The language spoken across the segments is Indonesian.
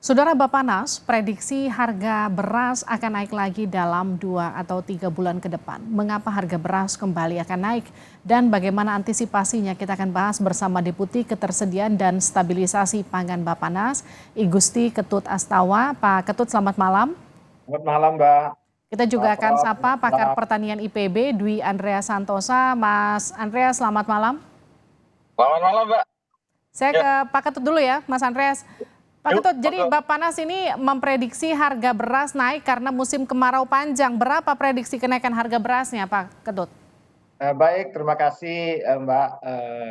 Saudara Bappenas, prediksi harga beras akan naik lagi dalam 2 atau 3 bulan ke depan. Mengapa harga beras kembali akan naik dan bagaimana antisipasinya? Kita akan bahas bersama Deputi Ketersediaan dan Stabilisasi Pangan Bappenas, I Gusti Ketut Astawa. Pak Ketut, selamat malam. Selamat malam, Mbak. Kita juga Pak akan Prof. sapa Selamat pakar malam. pertanian IPB, Dwi Andrea Santosa. Mas Andreas, selamat malam. Selamat malam, Mbak. Saya Ya, ke Pak Ketut dulu ya, Mas Andreas. Pak yuk, Ketut, jadi monggo. Bappenas ini memprediksi harga beras naik karena musim kemarau panjang. Berapa prediksi kenaikan harga berasnya, Pak Ketut? Baik, terima kasih, Mbak.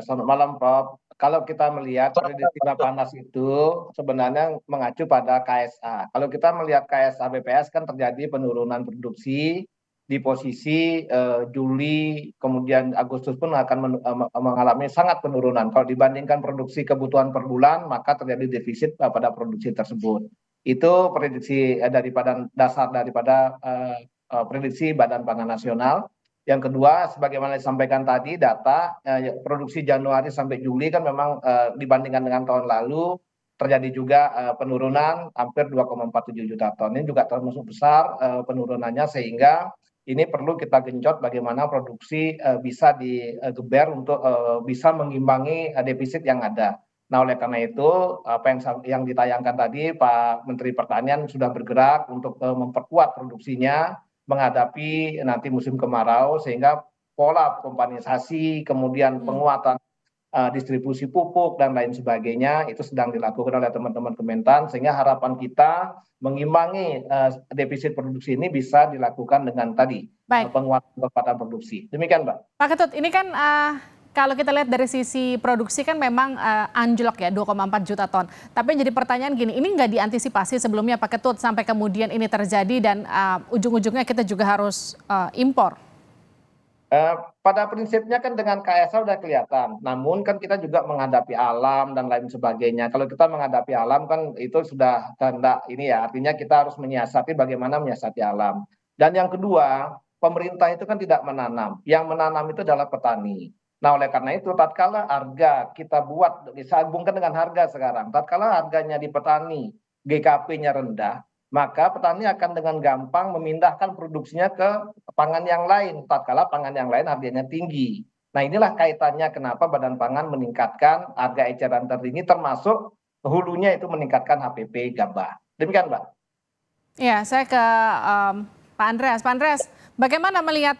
Selamat malam, Prof. Kalau kita melihat prediksi Bappenas itu sebenarnya mengacu pada KSA. Kalau kita melihat KSA BPS kan terjadi penurunan produksi di posisi Juli, kemudian Agustus pun akan mengalami sangat penurunan. Kalau dibandingkan produksi kebutuhan per bulan, maka terjadi defisit pada produksi tersebut. Itu prediksi daripada dasar daripada prediksi Badan Pangan Nasional. Yang kedua, sebagaimana disampaikan tadi, data produksi Januari sampai Juli kan memang dibandingkan dengan tahun lalu terjadi juga penurunan hampir 2,47 juta ton. Ini juga termasuk besar penurunannya, sehingga ini perlu kita genjot bagaimana produksi bisa digeber untuk bisa mengimbangi defisit yang ada. Nah, oleh karena itu, apa yang ditayangkan tadi, Pak Menteri Pertanian sudah bergerak untuk memperkuat produksinya menghadapi nanti musim kemarau, sehingga pola pompanisasi, kemudian penguatan distribusi pupuk dan lain sebagainya itu sedang dilakukan oleh teman-teman Kementan, sehingga harapan kita mengimbangi defisit produksi ini bisa dilakukan dengan tadi Baik, penguatan kekuatan produksi. Demikian, Mbak. Pak Ketut, ini kan kalau kita lihat dari sisi produksi kan memang anjlok ya 2,4 juta ton. Tapi yang jadi pertanyaan gini, ini nggak diantisipasi sebelumnya Pak Ketut sampai kemudian ini terjadi dan ujung-ujungnya kita juga harus impor. Pada prinsipnya kan dengan KSA sudah kelihatan, namun kan kita juga menghadapi alam dan lain sebagainya. Kalau kita menghadapi alam kan itu sudah kehendak ini ya, artinya kita harus menyiasati bagaimana menyiasati alam. Dan yang kedua, pemerintah itu kan tidak menanam, yang menanam itu adalah petani. Nah, oleh karena itu, tatkala harga kita buat, disambungkan dengan harga sekarang, tatkala harganya di petani, GKP-nya rendah, maka petani akan dengan gampang memindahkan produksinya ke pangan yang lain, tatkala pangan yang lain harganya tinggi. Nah, inilah kaitannya kenapa Badan Pangan meningkatkan harga eceran tertinggi, termasuk hulunya itu meningkatkan HPP gabah. Demikian, Mbak. Ya, saya ke Pak Andreas. Pak Andreas, bagaimana melihat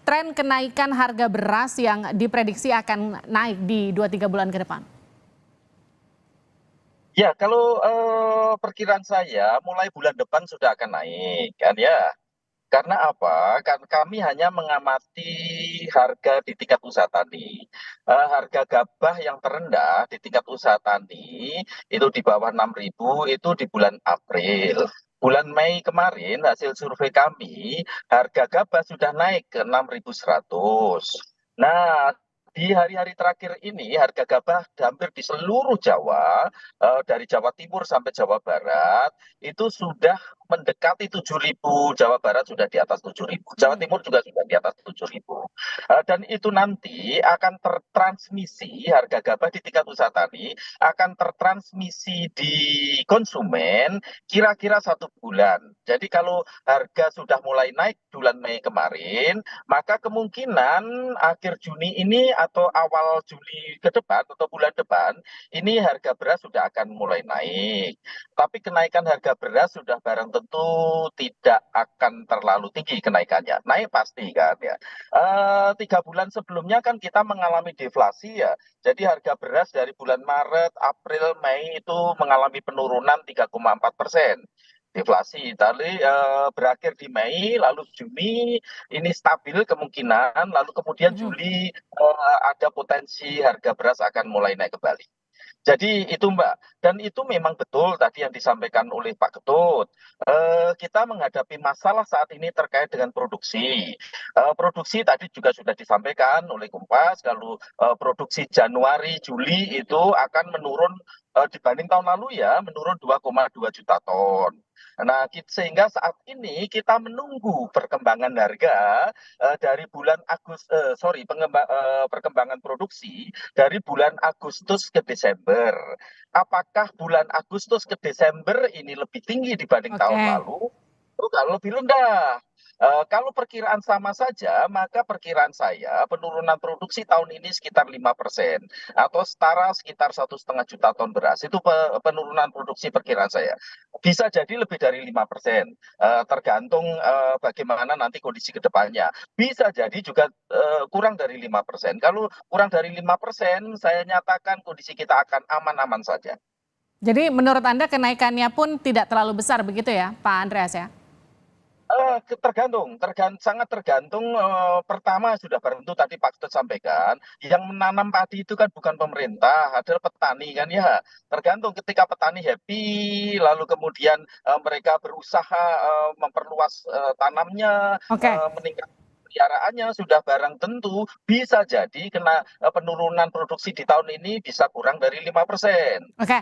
tren kenaikan harga beras yang diprediksi akan naik di 2-3 bulan ke depan? Ya, kalau perkiraan saya mulai bulan depan sudah akan naik kan ya. Karena apa? Kan kami hanya mengamati harga di tingkat usaha tani. Harga gabah yang terendah di tingkat usaha tani itu di bawah 6.000 itu di bulan April. Bulan Mei kemarin hasil survei kami harga gabah sudah naik ke 6.100. Nah, di hari-hari terakhir ini harga gabah hampir di seluruh Jawa, dari Jawa Timur sampai Jawa Barat itu sudah mendekati 7.000. Jawa Barat sudah di atas 7.000, Jawa Timur juga sudah di atas 7.000. Dan itu nanti akan tertransmisi, harga gabah di tingkat usaha tani akan tertransmisi di konsumen kira-kira 1 bulan. Jadi kalau harga sudah mulai naik bulan Mei kemarin, maka kemungkinan akhir Juni ini atau awal Juli ke depan atau bulan depan ini harga beras sudah akan mulai naik. Tapi kenaikan harga beras sudah barang tentu tidak akan terlalu tinggi kenaikannya. Naik pasti kan ya. 3 bulan sebelumnya kan kita mengalami deflasi ya. Jadi harga beras dari bulan Maret, April, Mei itu mengalami penurunan 3,4%. Deflasi tadi berakhir di Mei, lalu Juni ini stabil kemungkinan, lalu kemudian Juli ada potensi harga beras akan mulai naik kembali. Jadi itu Mbak, dan itu memang betul tadi yang disampaikan oleh Pak Ketut. Kita menghadapi masalah saat ini terkait dengan produksi. Produksi tadi juga sudah disampaikan oleh Kompas, kalau produksi Januari, Juli itu akan menurun dibanding tahun lalu ya, menurun 2,2 juta ton. Nah, sehingga saat ini kita menunggu perkembangan harga dari bulan perkembangan produksi dari bulan Agustus ke Desember. Apakah bulan Agustus ke Desember ini lebih tinggi dibanding tahun Oke. lalu? Kalau lebih rendah. Kalau perkiraan sama saja, maka perkiraan saya penurunan produksi tahun ini sekitar 5% atau setara sekitar 1,5 juta ton beras. Itu penurunan produksi perkiraan saya. Bisa jadi lebih dari 5%, tergantung bagaimana nanti kondisi ke depannya. Bisa jadi juga kurang dari 5%. Kalau kurang dari 5%, saya nyatakan kondisi kita akan aman-aman saja. Jadi menurut Anda kenaikannya pun tidak terlalu besar begitu ya, Pak Andreas ya? Sangat tergantung. Pertama sudah bareng itu tadi Pak Ketut sampaikan, yang menanam padi itu kan bukan pemerintah, adalah petani kan ya. Tergantung ketika petani happy, lalu kemudian mereka berusaha memperluas tanamnya, Oke, meningkatkan peliharaannya, sudah barang tentu bisa jadi kena penurunan produksi di tahun ini bisa kurang dari 5%. oke.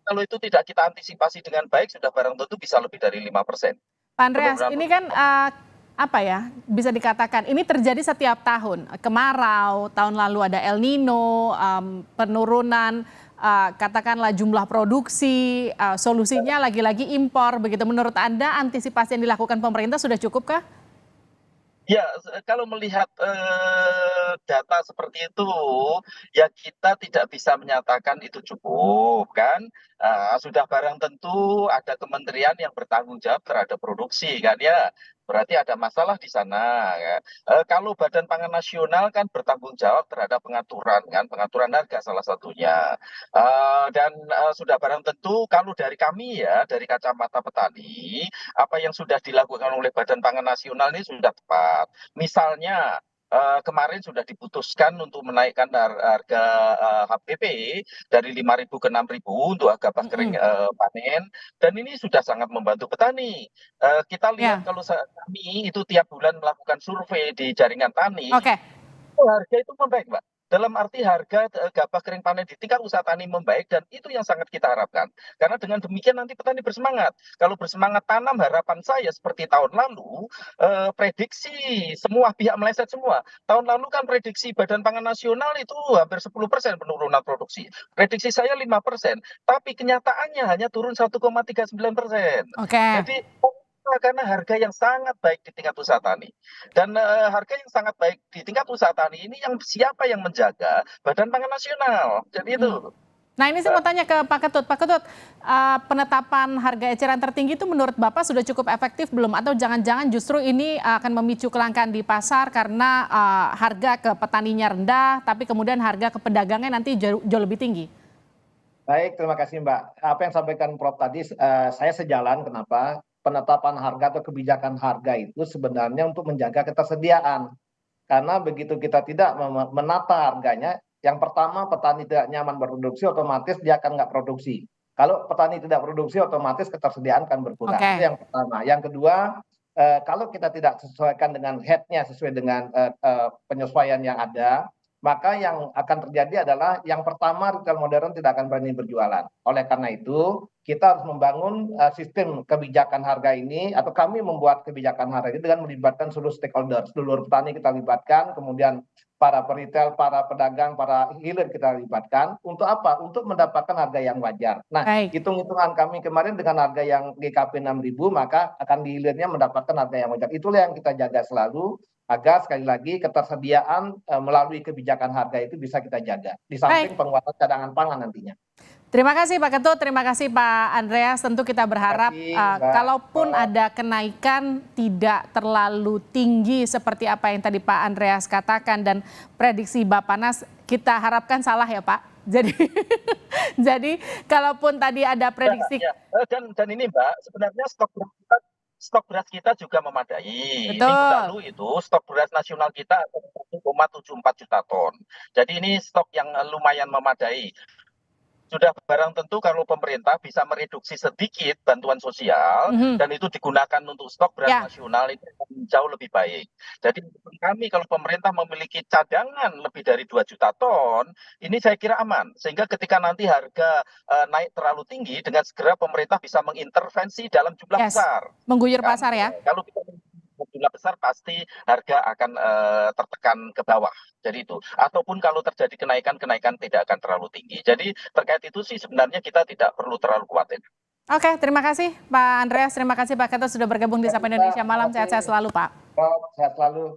Kalau itu tidak kita antisipasi dengan baik, sudah barang tentu bisa lebih dari 5% Pak Andreas, penurunan ini produksi. kan apa ya, bisa dikatakan ini terjadi setiap tahun. Kemarau, tahun lalu ada El Nino, penurunan katakanlah jumlah produksi, solusinya lagi-lagi impor. Begitu menurut Anda antisipasi yang dilakukan pemerintah sudah cukupkah? Ya, kalau melihat data seperti itu, ya kita tidak bisa menyatakan itu cukup kan. Sudah barang tentu ada kementerian yang bertanggung jawab terhadap produksi kan ya. Berarti ada masalah di sana ya. Kalau Badan Pangan Nasional kan bertanggung jawab terhadap pengaturan kan, pengaturan harga salah satunya. Dan sudah barang tentu kalau dari kami ya, dari kacamata petani, apa yang sudah dilakukan oleh Badan Pangan Nasional ini sudah tepat. Misalnya kemarin sudah diputuskan untuk menaikkan harga HPP dari 5.000 ke 6.000 untuk gabah kering Mm-mm. panen, dan ini sudah sangat membantu petani. Kita lihat Ya, kalau kami itu tiap bulan melakukan survei di jaringan tani, oke. harga itu membaik, Mbak. Dalam arti harga gabah kering panen di tingkat usaha tani membaik, dan itu yang sangat kita harapkan. Karena dengan demikian nanti petani bersemangat. Kalau bersemangat tanam, harapan saya seperti tahun lalu, prediksi semua pihak meleset semua. Tahun lalu kan prediksi Badan Pangan Nasional itu hampir 10% penurunan produksi. Prediksi saya 5%, tapi kenyataannya hanya turun 1,39%. Oke. Jadi karena harga yang sangat baik di tingkat usaha tani. Dan harga yang sangat baik di tingkat usaha tani ini yang siapa yang menjaga? Badan Pangan Nasional. Jadi itu. Mm. Nah ini saya mau tanya ke Pak Ketut. Pak Ketut, penetapan harga eceran tertinggi itu menurut Bapak sudah cukup efektif belum? Atau jangan-jangan justru ini akan memicu kelangkaan di pasar karena harga ke petaninya rendah, tapi kemudian harga ke pedagangnya nanti jauh lebih tinggi? Baik, terima kasih Mbak. Apa yang sampaikan Prof tadi, saya sejalan kenapa penetapan harga atau kebijakan harga itu sebenarnya untuk menjaga ketersediaan. Karena begitu kita tidak menata harganya, yang pertama petani tidak nyaman berproduksi, otomatis dia akan nggak produksi. Kalau petani tidak produksi, otomatis ketersediaan akan berkurang. Itu Oke, yang pertama. Yang kedua, kalau kita tidak sesuaikan dengan headnya sesuai dengan penyesuaian yang ada, maka yang akan terjadi adalah yang pertama retail modern tidak akan berani berjualan. Oleh karena itu, kita harus membangun sistem kebijakan harga ini, atau kami membuat kebijakan harga ini dengan melibatkan seluruh stakeholder, seluruh petani kita libatkan, kemudian para peritel, para pedagang, para hilir kita libatkan. Untuk apa? Untuk mendapatkan harga yang wajar. Nah, baik. hitung-hitungan kami kemarin dengan harga yang GKP 6.000, maka akan di hilirnya mendapatkan harga yang wajar. Itulah yang kita jaga selalu, agar sekali lagi ketersediaan melalui kebijakan harga itu bisa kita jaga. Di Baik, samping penguatan cadangan pangan nantinya. terima kasih Pak Ketut, terima kasih Pak Andreas. Tentu kita Terima berharap kasih Mbak. kalaupun ada kenaikan tidak terlalu tinggi seperti apa yang tadi Pak Andreas katakan, dan prediksi Bappenas kita harapkan salah ya Pak. Jadi jadi kalaupun tadi ada prediksi, Ya. Dan ini Mbak, sebenarnya stok beras kita juga memadai. Minggu betul. lalu itu stok beras nasional kita ada 1,74 juta ton. Jadi ini stok yang lumayan memadai. sudah barang tentu kalau pemerintah bisa mereduksi sedikit bantuan sosial dan itu digunakan untuk stok beras Ya, nasional itu akan jauh lebih baik. Jadi menurut kami kalau pemerintah memiliki cadangan lebih dari 2 juta ton, ini saya kira aman. Sehingga ketika nanti harga naik terlalu tinggi, dengan segera pemerintah bisa mengintervensi dalam jumlah yes. besar. Mengguyur Kan? pasar ya. Kalau kita jumlah besar pasti harga akan tertekan ke bawah. Jadi itu. Ataupun kalau terjadi kenaikan tidak akan terlalu tinggi. Jadi terkait itu sih sebenarnya kita tidak perlu terlalu khawatir. Oke, terima kasih Pak Andreas, terima kasih Pak Gatot sudah bergabung di Ya, Sapa kita, Indonesia Malam. terima Sehat-sehat kasih, selalu Pak. Prof. Sehat selalu.